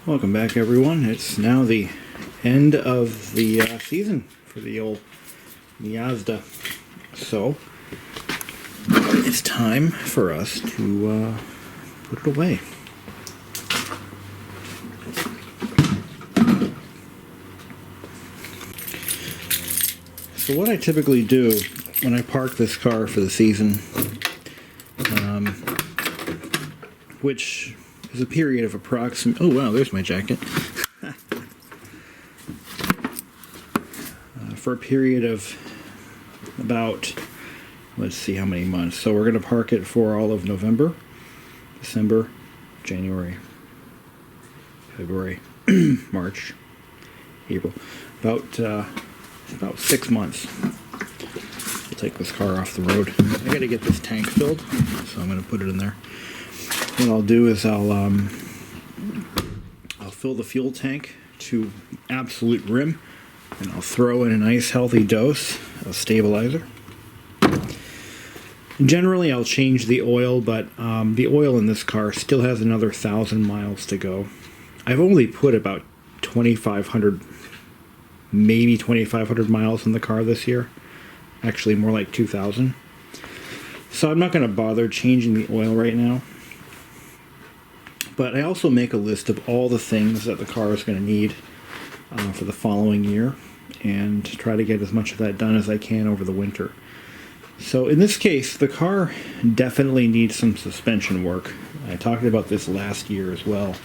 Welcome back, everyone. It's now the end of the season for the old Mazda, so it's time for us to put it away. So what I typically do when I park this car for the season, which is a period of approximate... Oh, wow, there's my jacket. For a period of about, let's see how many months. So we're going to park it for all of November, December, January, February, March, April. About 6 months. We'll take this car off the road. I got to get this tank filled, so I'm going to put it in there. What I'll do is I'll fill the fuel tank to absolute rim, and I'll throw in a nice healthy dose of stabilizer. Generally, I'll change the oil, but the oil in this car still has another 1,000 miles to go. I've only put about 2,500, maybe 2,500 miles in the car this year. Actually, more like 2,000. So I'm not going to bother changing the oil right now. But I also make a list of all the things that the car is going to need for the following year, and try to get as much of that done as I can over the winter. So in this case, the car definitely needs some suspension work. I talked about this last year as well.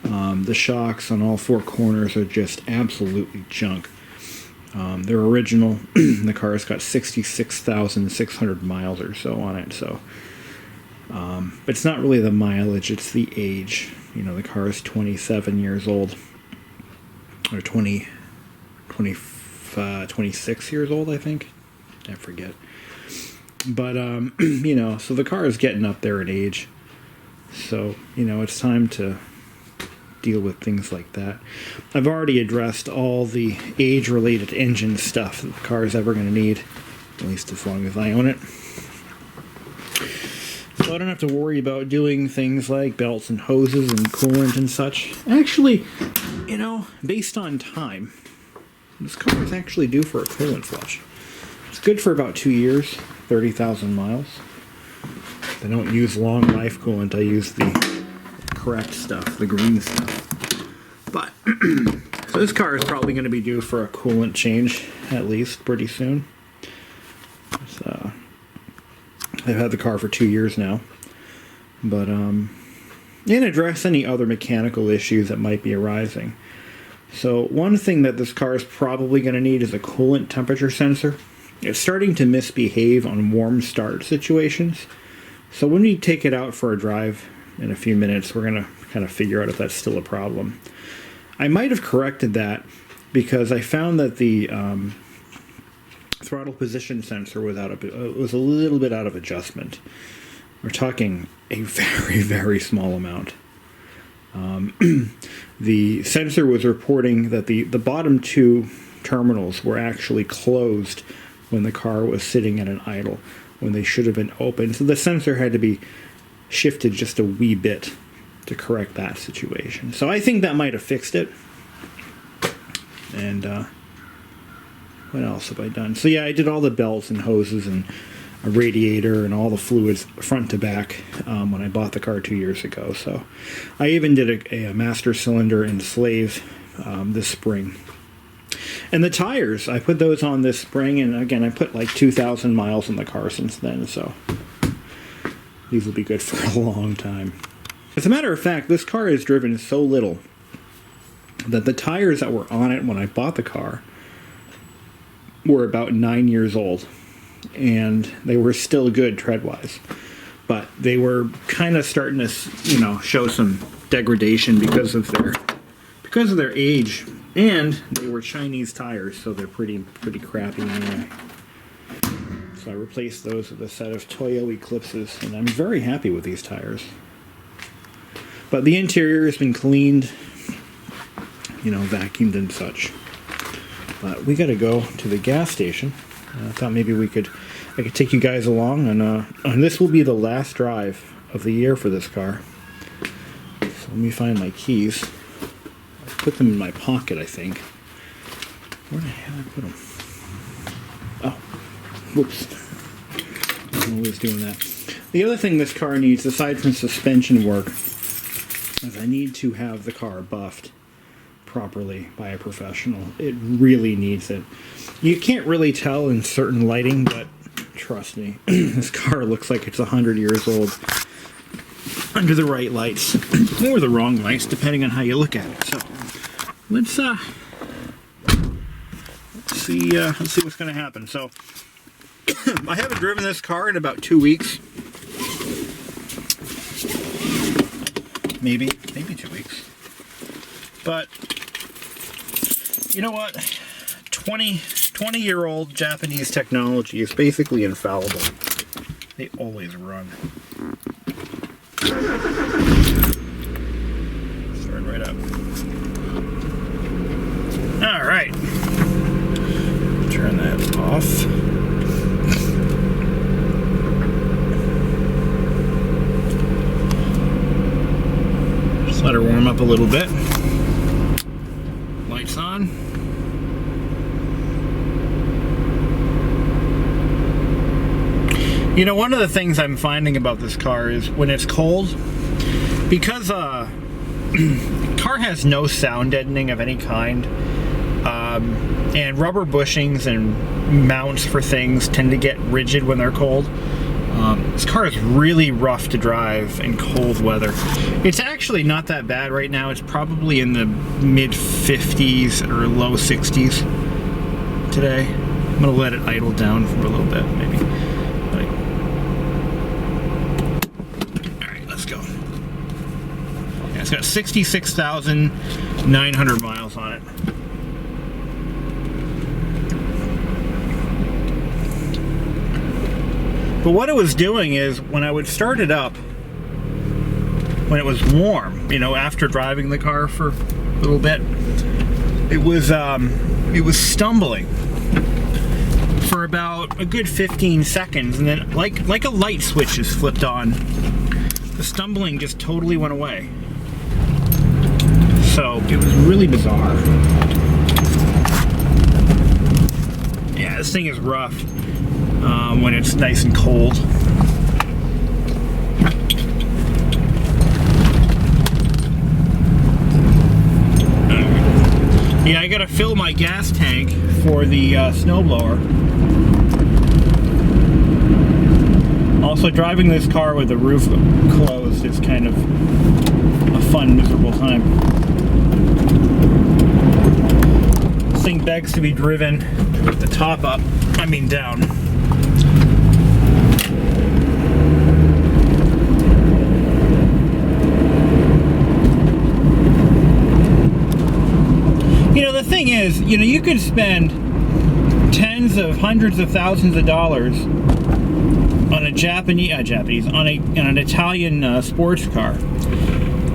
The shocks on all four corners are just absolutely junk. They're original. The car's got 66,600 miles or so on it, so... but it's not really the mileage, it's the age. You know, the car is 27 years old. Or 26 years old, I think. I forget. But, you know, so the car is getting up there in age. So, you know, it's time to deal with things like that. I've already addressed all the age-related engine stuff that the car is ever going to need. At least as long as I own it. So I don't have to worry about doing things like belts and hoses and coolant and such. Actually, you know, based on time, this car is actually due for a coolant flush. It's good for about 2 years, 30,000 miles. I don't use long life coolant, I use the correct stuff, the green stuff. But, so this car is probably going to be due for a coolant change, at least, pretty soon. So... I've had the car for 2 years now, but and address any other mechanical issues that might be arising. So one thing that this car is probably going to need is a coolant temperature sensor. It's starting to misbehave on warm start situations. So when we take it out for a drive in a few minutes, we're going to kind of figure out if that's still a problem. I might have corrected that because I found that the throttle position sensor was a little bit out of adjustment. We're talking a very, very small amount. The sensor was reporting that the bottom two terminals were actually closed when the car was sitting at an idle, when they should have been open. So the sensor had to be shifted just a wee bit to correct that situation. So I think that might have fixed it. And what else have I done? So yeah, I did all the belts and hoses and a radiator and all the fluids front to back when I bought the car 2 years ago. So I even did a master cylinder and slave this spring. And the tires, I put those on this spring, and again, I put like 2,000 miles in the car since then, so these will be good for a long time. As a matter of fact, this car is driven so little that the tires that were on it when I bought the car were about 9 years old, and they were still good tread-wise, but they were kind of starting to, you know, show some degradation because of their age, and they were Chinese tires, so they're pretty crappy anyway. So I replaced those with a set of Toyo Eclipses, and I'm very happy with these tires. But the interior has been cleaned, you know, vacuumed and such. But we got to go to the gas station. I thought maybe I could take you guys along, and this will be the last drive of the year for this car. So let me find my keys. put them in my pocket, I think. Where the hell did I put them? Oh, whoops. I'm always doing that. The other thing this car needs, aside from suspension work, is I need to have the car buffed properly by a professional. It really needs it. You can't really tell in certain lighting, but trust me, this car looks like it's 100 years old under the right lights, or the wrong lights, depending on how you look at it. So let's see what's going to happen. So I haven't driven this car in about 2 weeks, maybe 2 weeks. But you know what? 20-year-old Japanese technology is basically infallible. They always run. Start right up. All right. Turn that off. Just let her warm up a little bit. Lights on. You know, one of the things I'm finding about this car is when it's cold, because car has no sound deadening of any kind, and rubber bushings and mounts for things tend to get rigid when they're cold. This car is really rough to drive in cold weather. It's actually not that bad right now. It's probably in the mid 50s or low 60s today. I'm gonna let it idle down for a little bit, maybe. It's got 66,900 miles on it. But what it was doing is, when I would start it up, when it was warm, you know, after driving the car for a little bit, it was stumbling for about a good 15 seconds, and then like a light switch is flipped on, the stumbling just totally went away. So it was really bizarre. Yeah, this thing is rough when it's nice and cold. Yeah, I gotta fill my gas tank for the snowblower. Also, driving this car with the roof closed is kind of a fun, miserable time. This thing begs to be driven with the top up, I mean down. You know, the thing is, you know, you could spend tens of hundreds of thousands of dollars on an Italian sports car,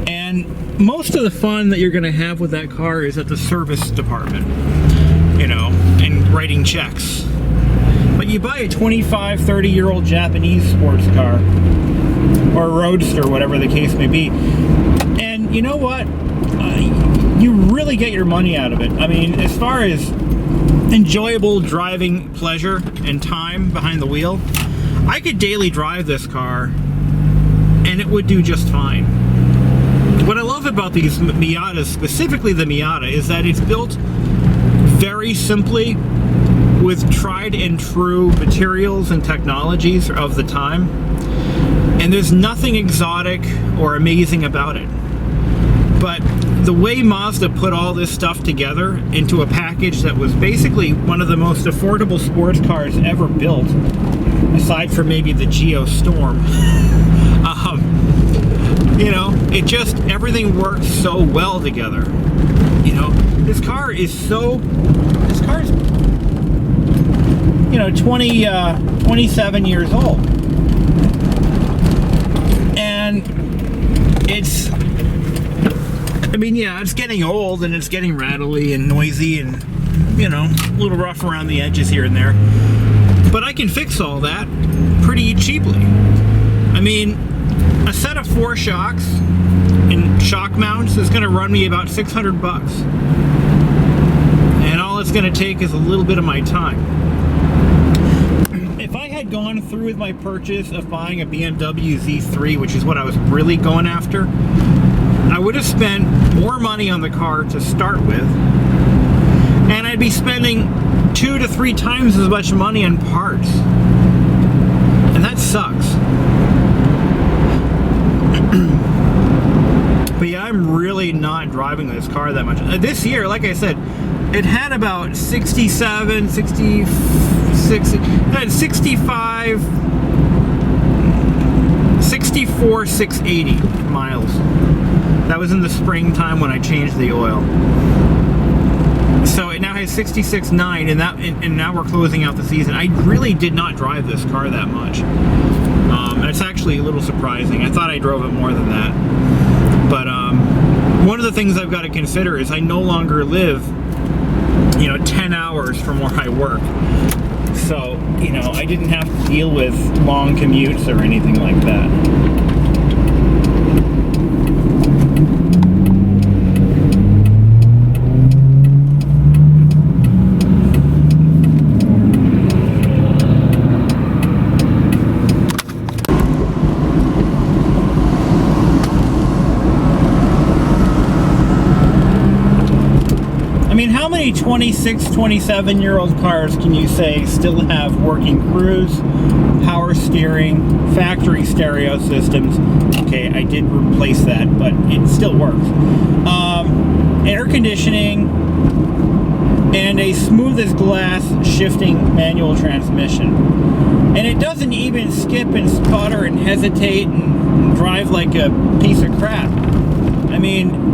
and most of the fun that you're going to have with that car is at the service department, you know, and writing checks. But you buy a 25, 30-year-old Japanese sports car, or a roadster, whatever the case may be, and you know what? You really get your money out of it. I mean, as far as enjoyable driving pleasure and time behind the wheel, I could daily drive this car and it would do just fine. What I love about these Miatas, specifically the Miata, is that it's built very simply with tried and true materials and technologies of the time, and there's nothing exotic or amazing about it. But the way Mazda put all this stuff together into a package that was basically one of the most affordable sports cars ever built, aside from maybe the Geo Storm, you know, it just, everything works so well together. You know, this car is, you know, 27 years old. And it's, I mean, yeah, it's getting old and it's getting rattly and noisy and, you know, a little rough around the edges here and there. But I can fix all that pretty cheaply. I mean, a set of 4 shocks and shock mounts is going to run me about 600 bucks. And all it's going to take is a little bit of my time. If I had gone through with my purchase of buying a BMW Z3, which is what I was really going after, I would have spent more money on the car to start with, and I'd be spending 2 to 3 times as much money on parts. And that sucks. But yeah, I'm really not driving this car that much. This year, like I said, it had about 67, 66, it had 65, 64, 680 miles. That was in the springtime when I changed the oil. So it now has 66.9, and now we're closing out the season. I really did not drive this car that much. And it's actually a little surprising. I thought I drove it more than that. But one of the things I've got to consider is I no longer live, 10 hours from where I work. So, I didn't have to deal with long commutes or anything like that. How many 26, 27-year-old cars can you say still have working cruise, power steering, factory stereo systems? Okay, I did replace that, but it still works. Air conditioning, and a smooth as glass shifting manual transmission. And it doesn't even skip and sputter and hesitate and drive like a piece of crap. I mean,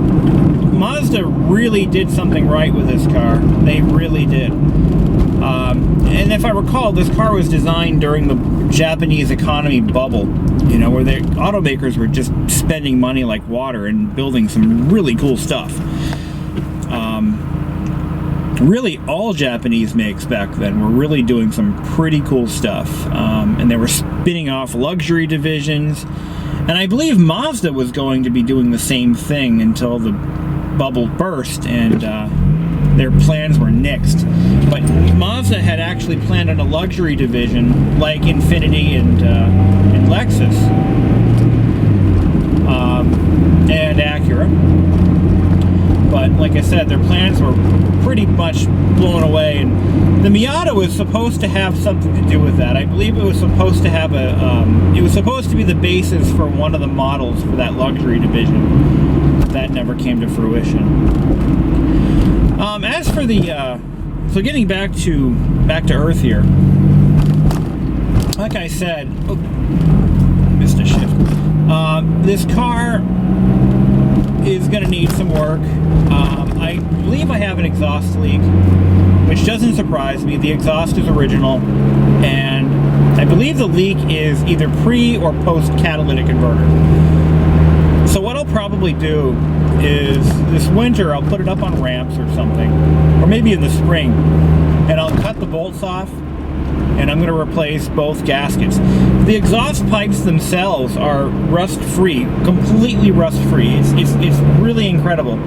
Mazda really did something right with this car. They really did. And if I recall, this car was designed during the Japanese economy bubble, where the automakers were just spending money like water and building some really cool stuff. Really, all Japanese makes back then were really doing some pretty cool stuff. And they were spinning off luxury divisions. And I believe Mazda was going to be doing the same thing until the bubble burst and their plans were nixed. But Mazda had actually planned on a luxury division like Infiniti and Lexus and Acura. But like I said, their plans were pretty much blown away, and the Miata was supposed to have something to do with that. I believe it was supposed to have it was supposed to be the basis for one of the models for that luxury division. That never came to fruition. As for the so getting back to Earth here, like I said, missed a shift. This car is going to need some work. I believe I have an exhaust leak, which doesn't surprise me. The exhaust is original, and I believe the leak is either pre or post catalytic converter. So what I'll probably do is this winter I'll put it up on ramps or something, or maybe in the spring, and I'll cut the bolts off, and I'm going to replace both gaskets. The exhaust pipes themselves are rust-free, completely rust-free. It's really incredible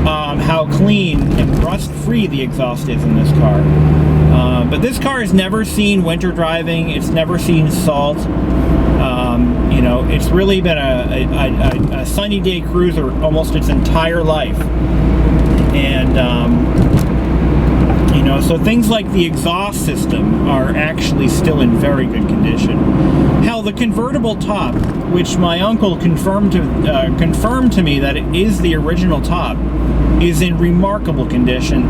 how clean and rust-free the exhaust is in this car. But this car has never seen winter driving. It's never seen salt. It's really been a sunny day cruiser almost its entire life. And so things like the exhaust system are actually still in very good condition. Hell, the convertible top, which my uncle confirmed to me that it is the original top, is in remarkable condition.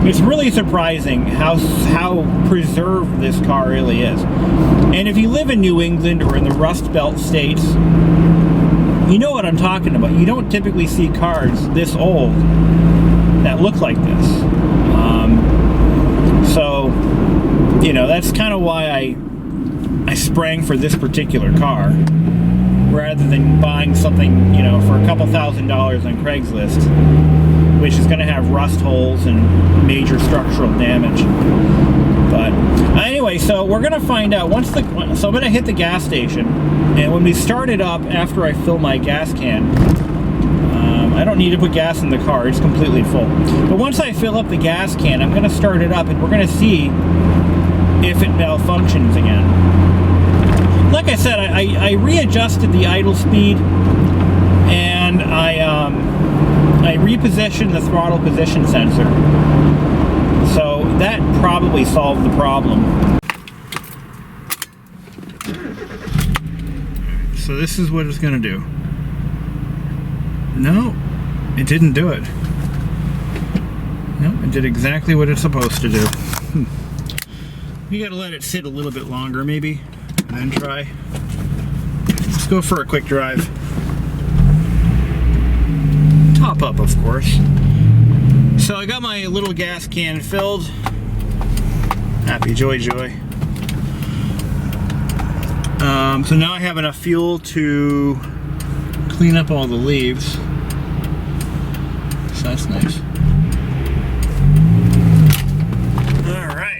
It's really surprising how preserved this car really is. And if you live in New England or in the Rust Belt states, you know what I'm talking about. You don't typically see cars this old that look like this. So, that's kind of why I sprang for this particular car rather than buying something, for a couple $1,000s on Craigslist. which is going to have rust holes and major structural damage. But anyway, so we're going to find out so I'm going to hit the gas station, and when we start it up after I fill my gas can, I don't need to put gas in the car, it's completely full. But once I fill up the gas can, I'm going to start it up, and we're going to see if it malfunctions again. Like I said, I readjusted the idle speed, and I repositioned the throttle position sensor. So that probably solved the problem. So this is what it's going to do. No, it didn't do it. No, it did exactly what it's supposed to do. You gotta let it sit a little bit longer maybe, and then try. Let's go for a quick drive. Top up, of course. So I got my little gas can filled. Happy joy. So now I have enough fuel to clean up all the leaves. So that's nice. All right.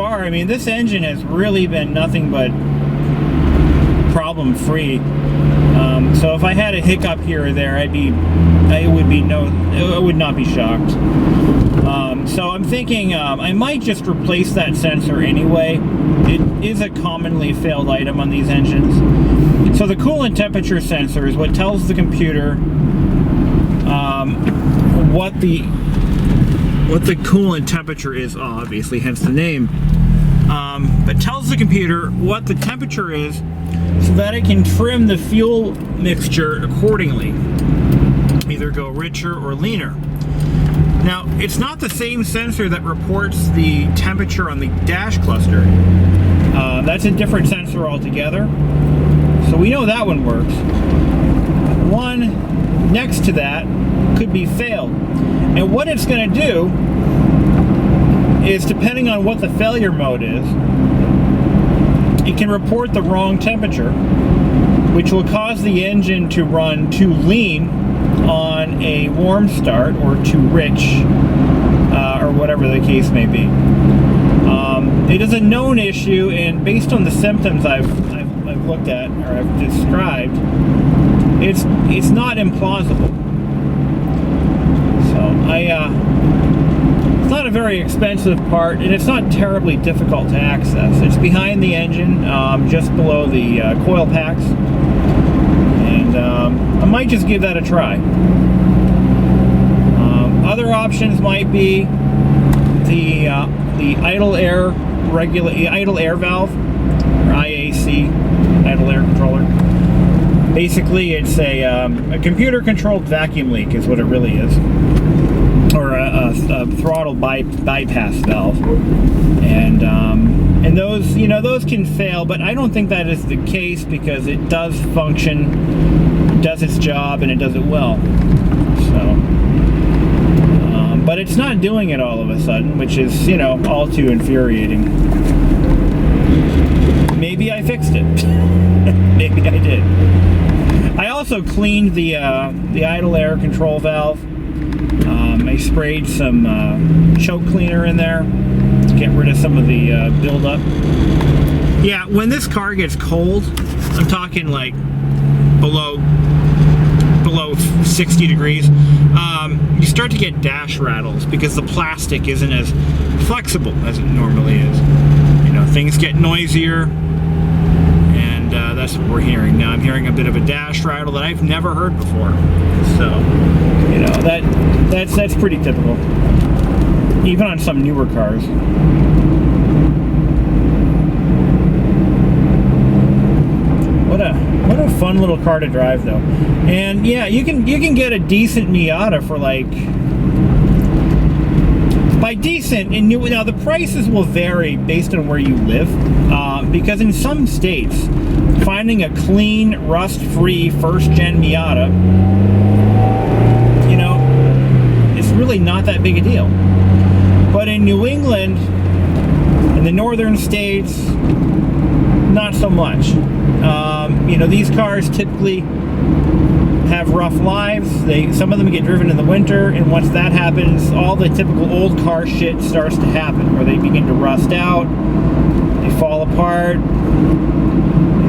I mean, this engine has really been nothing but problem-free. So if I had a hiccup here or there, I would not be shocked. So I'm thinking I might just replace that sensor anyway. It is a commonly failed item on these engines. So the coolant temperature sensor is what tells the computer what the coolant temperature is, obviously, hence the name. But tells the computer what the temperature is so that it can trim the fuel mixture accordingly. Either go richer or leaner. Now, it's not the same sensor that reports the temperature on the dash cluster. That's a different sensor altogether. So we know that one works. One next to that could be failed. And what it's going to do is, depending on what the failure mode is, it can report the wrong temperature, which will cause the engine to run too lean on a warm start or too rich, or whatever the case may be. It is a known issue, and based on the symptoms I've looked at or I've described, it's not implausible. So it's not a very expensive part, and it's not terribly difficult to access. It's behind the engine, just below the coil packs, and I might just give that a try. Other options might be the idle air valve, or IAC, idle air controller. Basically, it's a computer-controlled vacuum leak, is what it really is, or a throttle bypass valve, and those, those can fail, but I don't think that is the case because it does function, does its job, and it does it well. So, but it's not doing it all of a sudden, which is, all too infuriating. Maybe I fixed it. Maybe I did. I also cleaned the idle air control valve. I sprayed some choke cleaner in there to get rid of some of the buildup. Yeah, when this car gets cold, I'm talking like below 60 degrees, you start to get dash rattles because the plastic isn't as flexible as it normally is. Things get noisier, and that's what we're hearing now. I'm hearing a bit of a dash rattle that I've never heard before. So, that's pretty typical, even on some newer cars. What What a fun little car to drive, though. And yeah, you can get a decent Miata for like, by decent, and now the prices will vary based on where you live, because in some states, finding a clean, rust-free first-gen Miata, you know, it's really not that big a deal. But in New England, in the northern states, not so much. You know, these cars typically have rough lives. Some of them get driven in the winter, and once that happens, all the typical old car shit starts to happen, where they begin to rust out, they fall apart,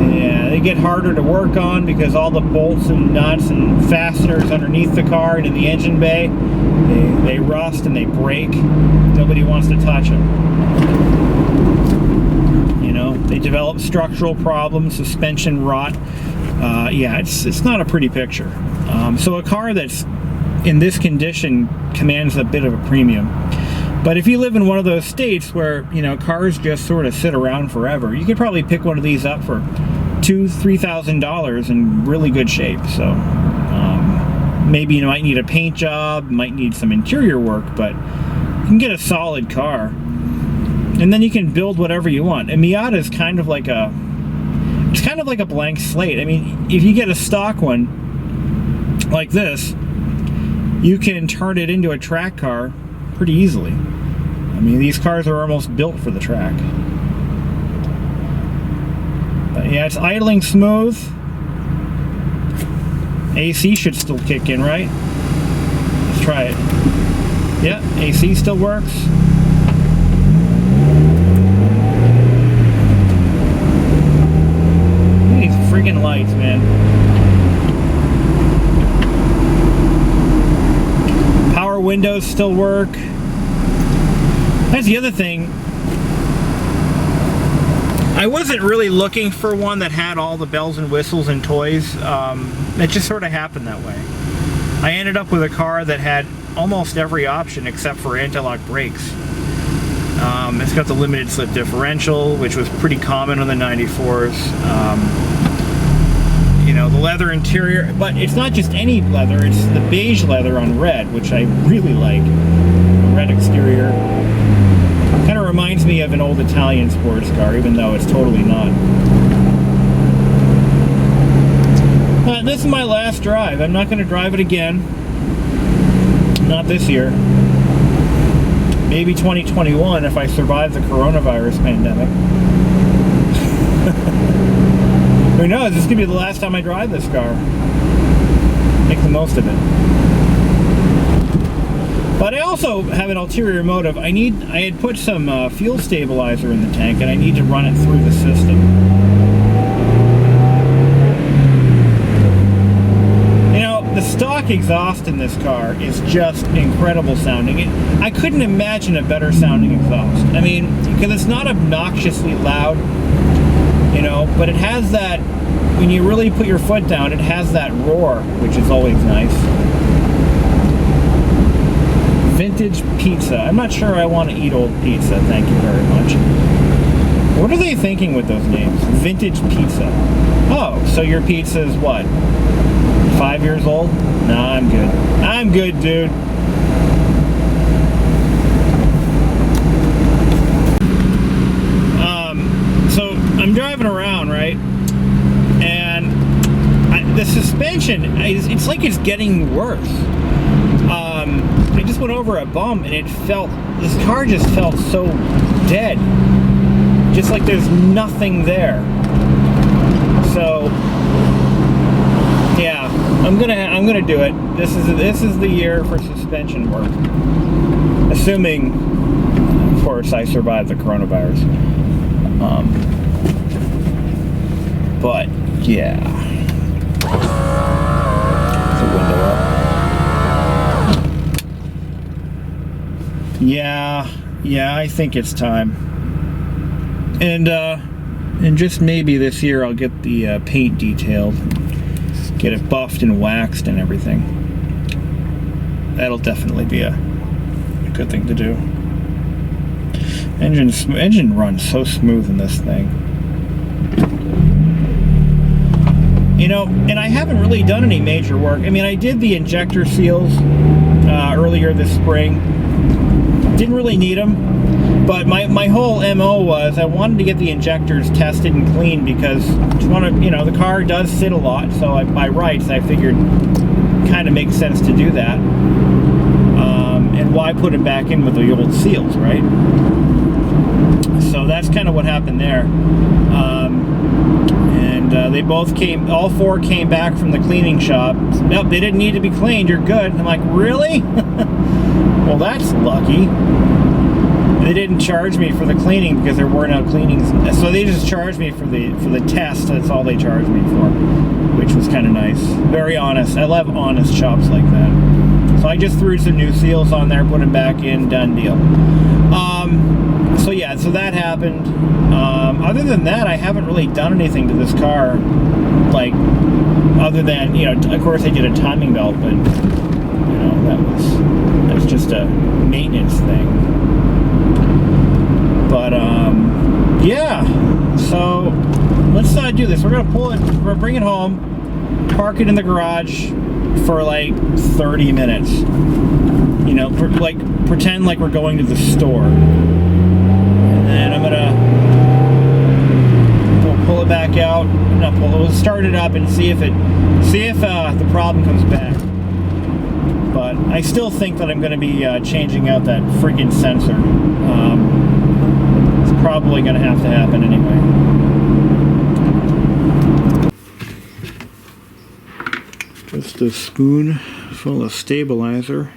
yeah, they get harder to work on because all the bolts and nuts and fasteners underneath the car and in the engine bay, they rust and they break. Nobody wants to touch them. You know, they develop structural problems, suspension rot. Yeah, it's not a pretty picture. So a car that's in this condition commands a bit of a premium. But if you live in one of those states where, you know, cars just sort of sit around forever, you could probably pick one of these up for $2,000–$3,000 in really good shape. So maybe you might need a paint job, might need some interior work, but you can get a solid car. And then you can build whatever you want. A Miata is kind of like a blank slate. I mean, if you get a stock one like this, you can turn it into a track car pretty easily. I mean, these cars are almost built for the track. But yeah, it's idling smooth. AC should still kick in, right? Let's try it. Yeah, AC still works. These freaking lights, man. Power windows still work. That's the other thing. I wasn't really looking for one that had all the bells and whistles and toys. It just sort of happened that way. I ended up with a car that had almost every option except for anti-lock brakes. It's got the limited slip differential, which was pretty common on the 94s. You know, the leather interior, but it's not just any leather, it's the beige leather on red, which I really like. The red exterior. Kind of reminds me of an old Italian sports car, even though it's totally not. This is my last drive. I'm not going to drive it again. Not this year. Maybe 2021 if I survive the coronavirus pandemic. Who knows? This could be the last time I drive this car. Make the most of it. But I also have an ulterior motive. I had put some fuel stabilizer in the tank, and I need to run it through the system. You know, the stock exhaust in this car is just incredible sounding. I couldn't imagine a better sounding exhaust. I mean, because it's not obnoxiously loud, you know, but it has that, when you really put your foot down, it has that roar, which is always nice. Vintage pizza. I'm not sure I want to eat old pizza, thank you very much. What are they thinking with those names? Vintage pizza. Oh, so your pizza is what? 5 years old? Nah, I'm good. I'm good, dude. So I'm driving around, right? And the suspension, it's like it's getting worse. I just went over a bump and this car just felt so dead. Just like there's nothing there. So, yeah, I'm gonna do it. This is the year for suspension work. Assuming, of course, I survive the coronavirus. But, yeah. The window up. Yeah, I think it's time. And just maybe this year I'll get the paint detailed, get it buffed and waxed and everything. That'll definitely be a good thing to do. Engine runs so smooth in this thing. And I haven't really done any major work. I mean, I did the injector seals earlier this spring. Didn't really need them, but my whole MO was I wanted to get the injectors tested and cleaned because the car does sit a lot, so by rights I figured kind of makes sense to do that. And why put it back in with the old seals, right? So that's kind of what happened there. They both all four came back from the cleaning shop. Nope, they didn't need to be cleaned, you're good. I'm like, really? Well, that's lucky. They didn't charge me for the cleaning because there were no cleanings. So they just charged me for the test. That's all they charged me for, which was kind of nice. Very honest. I love honest shops like that. So I just threw some new seals on there, put them back in, done deal. So yeah, so that happened. Other than that, I haven't really done anything to this car, like, other than, of course I did a timing belt, but, that's just a maintenance thing. But, yeah, so let's do this. We're gonna pull it, we're gonna bring it home, park it in the garage for like 30 minutes. Pretend like we're going to the store. And then I'm we'll pull it back out. We'll start it up and see if the problem comes back. But I still think that I'm going to be changing out that freaking sensor. It's probably going to have to happen anyway. Just a spoon full of stabilizer.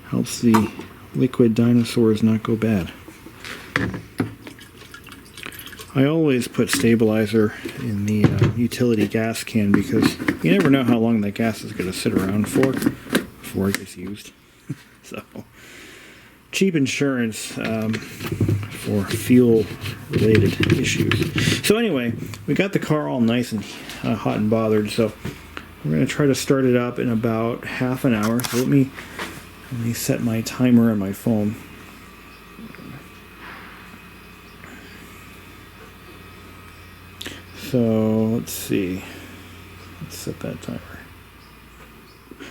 Helps the liquid dinosaurs not go bad. I always put stabilizer in the utility gas can because you never know how long that gas is going to sit around for before it gets used. So, cheap insurance for fuel-related issues. So anyway, we got the car all nice and hot and bothered, so we're going to try to start it up in about half an hour. So let me set my timer on my phone. So let's see. Let's set that timer.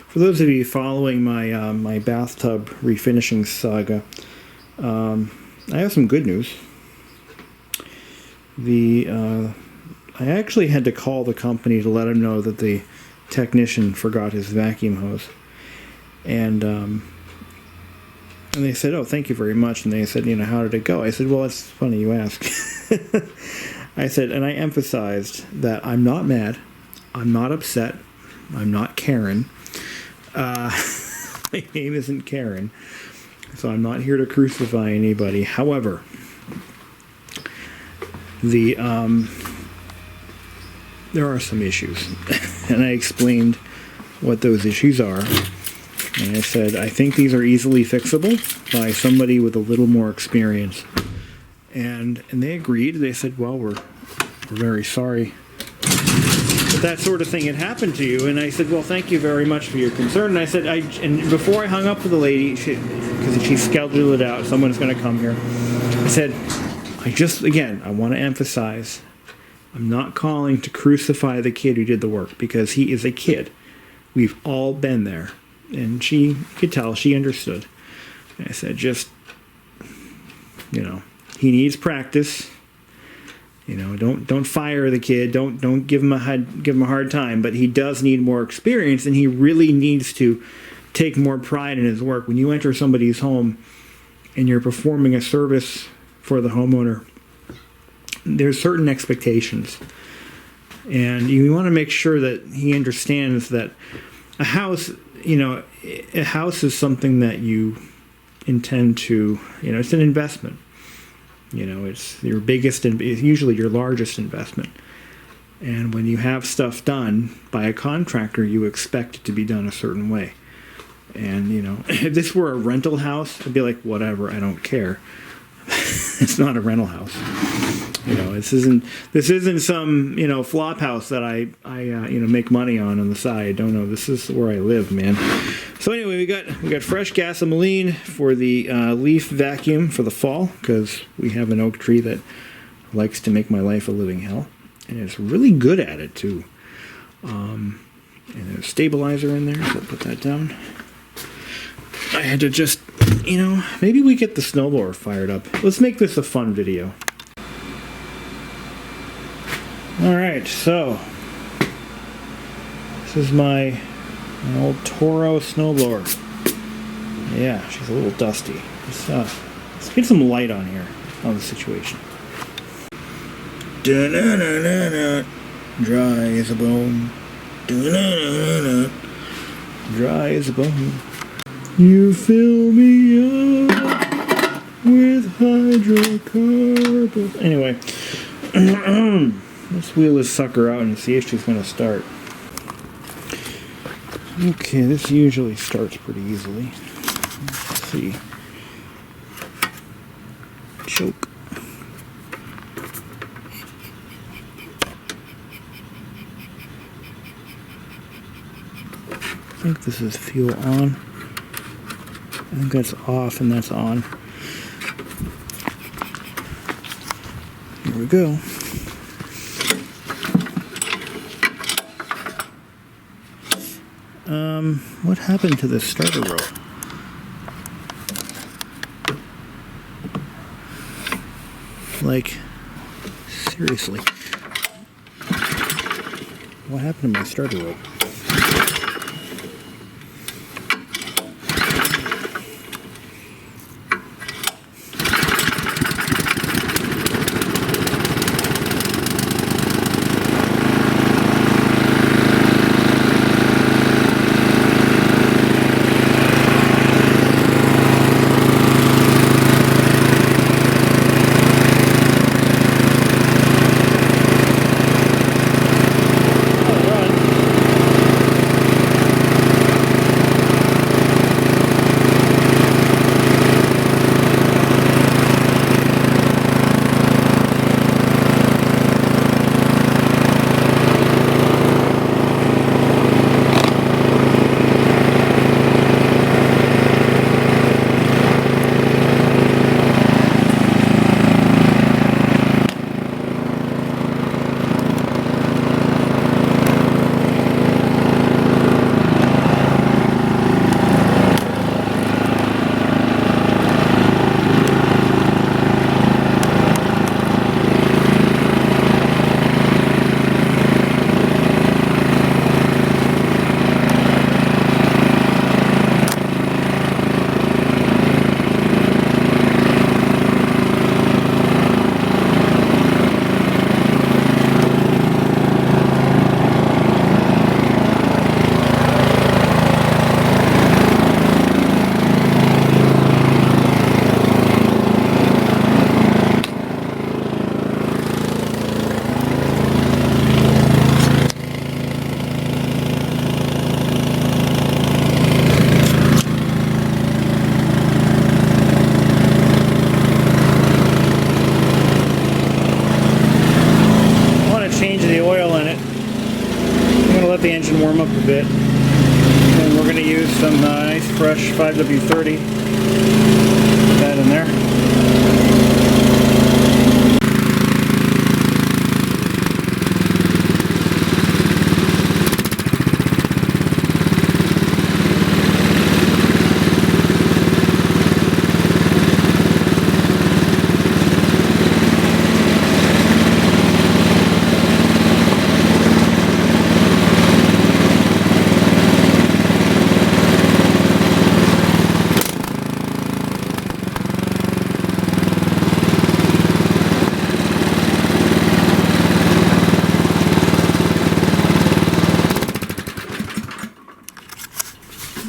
For those of you following my my bathtub refinishing saga, I have some good news. I actually had to call the company to let them know that the technician forgot his vacuum hose. And they said, "Oh, thank you very much." And they said, "How did it go?" I said, "Well, it's funny you ask." I said, and I emphasized that I'm not mad, I'm not upset, I'm not Karen. My name isn't Karen, so I'm not here to crucify anybody. However, there are some issues, and I explained what those issues are. And I said, I think these are easily fixable by somebody with a little more experience. And they agreed. They said, well, we're very sorry that sort of thing had happened to you. And I said, well, thank you very much for your concern. And I said, and before I hung up with the lady, because she scheduled it out, someone's going to come here, I said, I want to emphasize, I'm not calling to crucify the kid who did the work, because he is a kid. We've all been there. And she could tell, she understood. And I said, he needs practice. Don't fire the kid. Don't give him a hard time. But he does need more experience, and he really needs to take more pride in his work. When you enter somebody's home and you're performing a service for the homeowner, there's certain expectations, and you want to make sure that he understands that a house is something that you intend to, it's an investment. It's your biggest and usually your largest investment. And when you have stuff done by a contractor, you expect it to be done a certain way. And, if this were a rental house, I'd be like, whatever, I don't care. It's not a rental house. This isn't some, flop house that I make money on the side. Don't know. This is where I live, man. So anyway, we got fresh gasoline for the leaf vacuum for the fall, because we have an oak tree that likes to make my life a living hell, and is really good at it too. And there's a stabilizer in there, so I'll put that down. I had to just, maybe we get the snowblower fired up. Let's make this a fun video. Alright, so this is my old Toro snowblower. Yeah, she's a little dusty. Let's get some light on here, on the situation. Da-na-na-na-na. Dry as a bone. Da-na-na-na-na. Dry as a bone. You fill me up with hydrocarbons. Anyway, let's wheel this sucker out and see if she's going to start. Okay, this usually starts pretty easily. Let's see. Choke. I think this is fuel on. I think that's off and that's on. Here we go. What happened to the starter rope? Like, seriously. What happened to my starter rope? The engine warm up a bit, and we're going to use some nice fresh 5W30. Put that in there.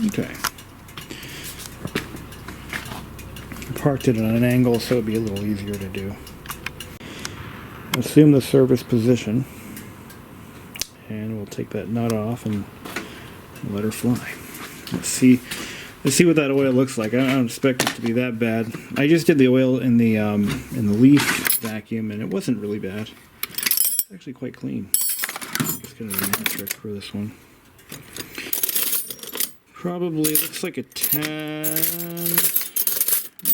Okay. Parked it at an angle so it'd be a little easier to do. Assume the service position, and we'll take that nut off and let her fly. Let's see what that oil looks like. I don't expect it to be that bad. I just did the oil in the leaf vacuum, and it wasn't really bad. It's actually quite clean. Just gonna do a trick for this one. Probably looks like a 10,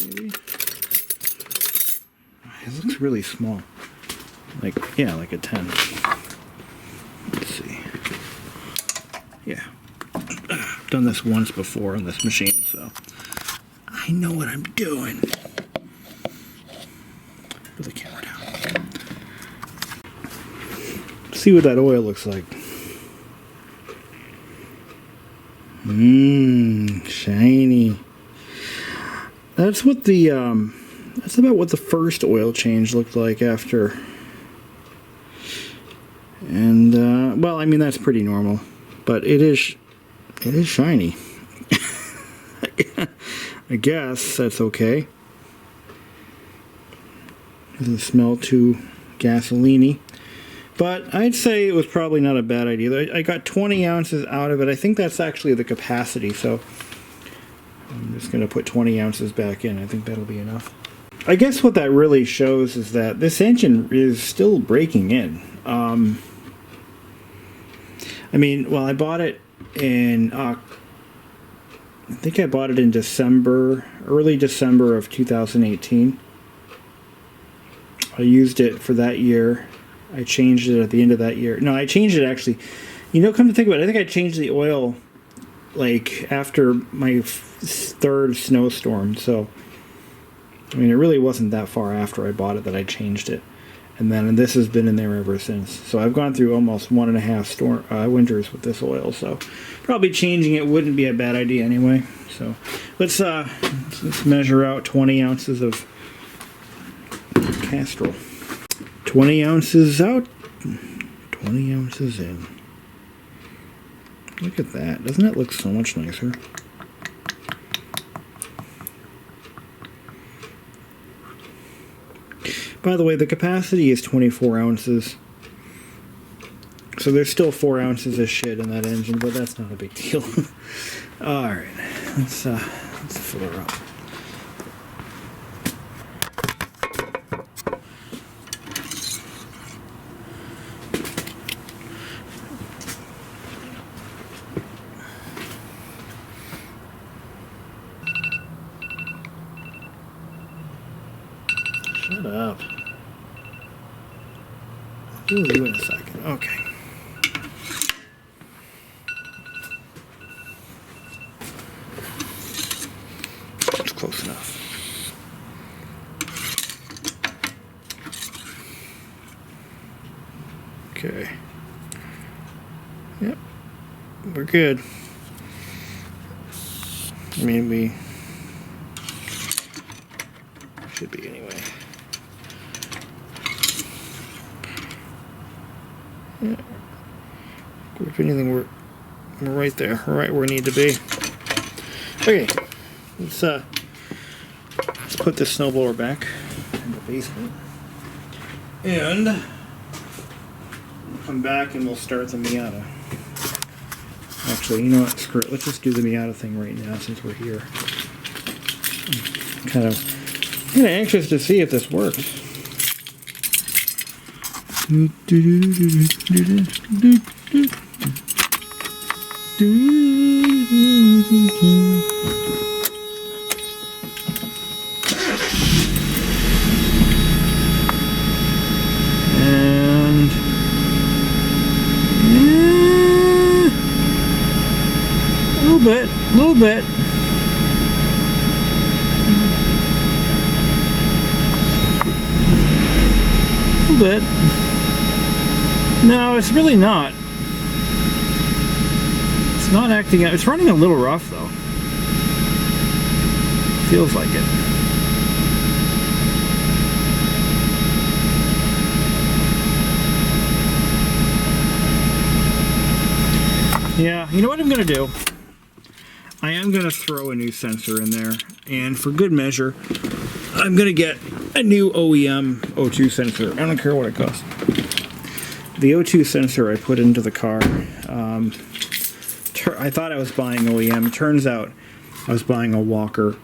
maybe. It looks really small. Like, yeah, like a 10. Let's see. Yeah. I've done this once before on this machine, so I know what I'm doing. Put the camera down. See what that oil looks like. Shiny. That's what the that's about what the first oil change looked like after. And well, I mean, that's pretty normal, but it is shiny. I guess that's okay. Doesn't smell too gasoline-y. But I'd say it was probably not a bad idea. I got 20 ounces out of it. I think that's actually the capacity, so I'm just going to put 20 ounces back in. I think that'll be enough. I guess what that really shows is that this engine is still breaking in. I mean, well, I bought it in, I think I bought it in December, early December of 2018. I used it for that year. I changed it at the end of that year. No, I changed it actually. You know, come to think about it, I think I changed the oil like after my third snowstorm. So, I mean, it really wasn't that far after I bought it that I changed it. And then this has been in there ever since. So I've gone through almost 1.5 winters with this oil. So probably changing it wouldn't be a bad idea anyway. So let's measure out 20 ounces of Castrol. 20 ounces out, 20 ounces in. Look at that. Doesn't that look so much nicer? By the way, the capacity is 24 ounces. So there's still 4 ounces of shit in that engine, but that's not a big deal. Alright, let's fill her up. Shut up. I'll do you in a second. Okay. That's close enough. Okay. Yep. We're good. I mean, we should be anyway. Yeah. If anything, we're right there. We're right where we need to be. Okay, let's put this snowblower back in the basement, and we'll come back and we'll start the Miata. Actually, you know what? Screw it. Let's just do the Miata thing right now since we're here. I'm kind of anxious to see if this works. And a little bit. No, it's really not. It's not acting out. It's running a little rough, though. Feels like it. Yeah, you know what I'm going to do? I am going to throw a new sensor in there. And for good measure, I'm going to get a new OEM O2 sensor. I don't care what it costs. The O2 sensor I put into the car, I thought I was buying OEM. Turns out I was buying a Walker.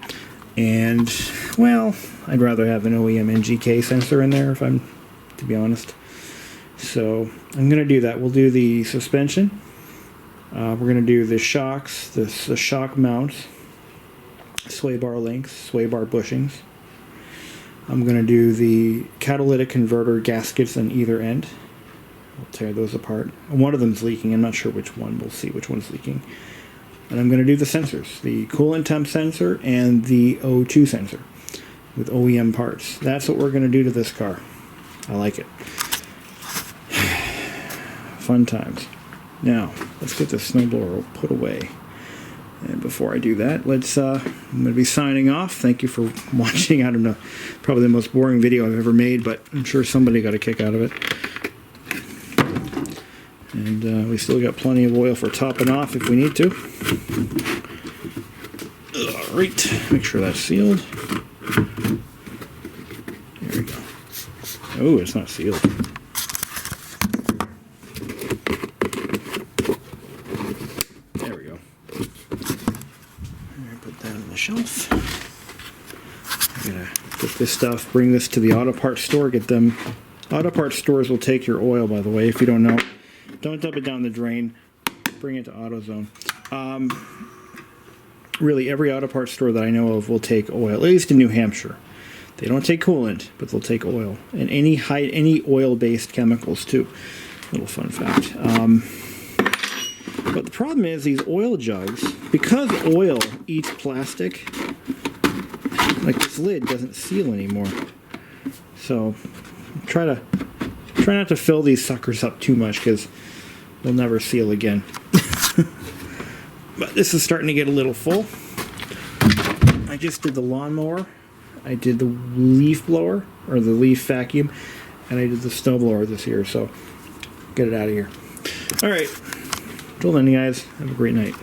And, well, I'd rather have an OEM NGK sensor in there, to be honest. So I'm going to do that. We'll do the suspension. We're going to do the shocks, the shock mounts, sway bar links, sway bar bushings. I'm going to do the catalytic converter gaskets on either end. I'll tear those apart. One of them's leaking. I'm not sure which one. We'll see which one's leaking. And I'm going to do the sensors, the coolant temp sensor and the O2 sensor with OEM parts. That's what we're going to do to this car. I like it. Fun times. Now, let's get the snowblower put away. And before I do that, I'm going to be signing off. Thank you for watching. I don't know, probably the most boring video I've ever made, but I'm sure somebody got a kick out of it. And we still got plenty of oil for topping off if we need to. All right, make sure that's sealed. There we go. Oh, it's not sealed. There we go. Put that on the shelf. I'm gonna get this stuff, bring this to the auto parts store, get them. Auto parts stores will take your oil, by the way, if you don't know. Don't dump it down the drain. Bring it to AutoZone. Really, every auto parts store that I know of will take oil, at least in New Hampshire. They don't take coolant, but they'll take oil. And any oil-based chemicals, too. Little fun fact. But the problem is these oil jugs, because oil eats plastic, like this lid doesn't seal anymore. So try not to fill these suckers up too much because they'll never seal again. But this is starting to get a little full. I just did the lawnmower. I did the leaf blower, or the leaf vacuum, and I did the snowblower this year, so get it out of here. Alright, till then, guys, have a great night.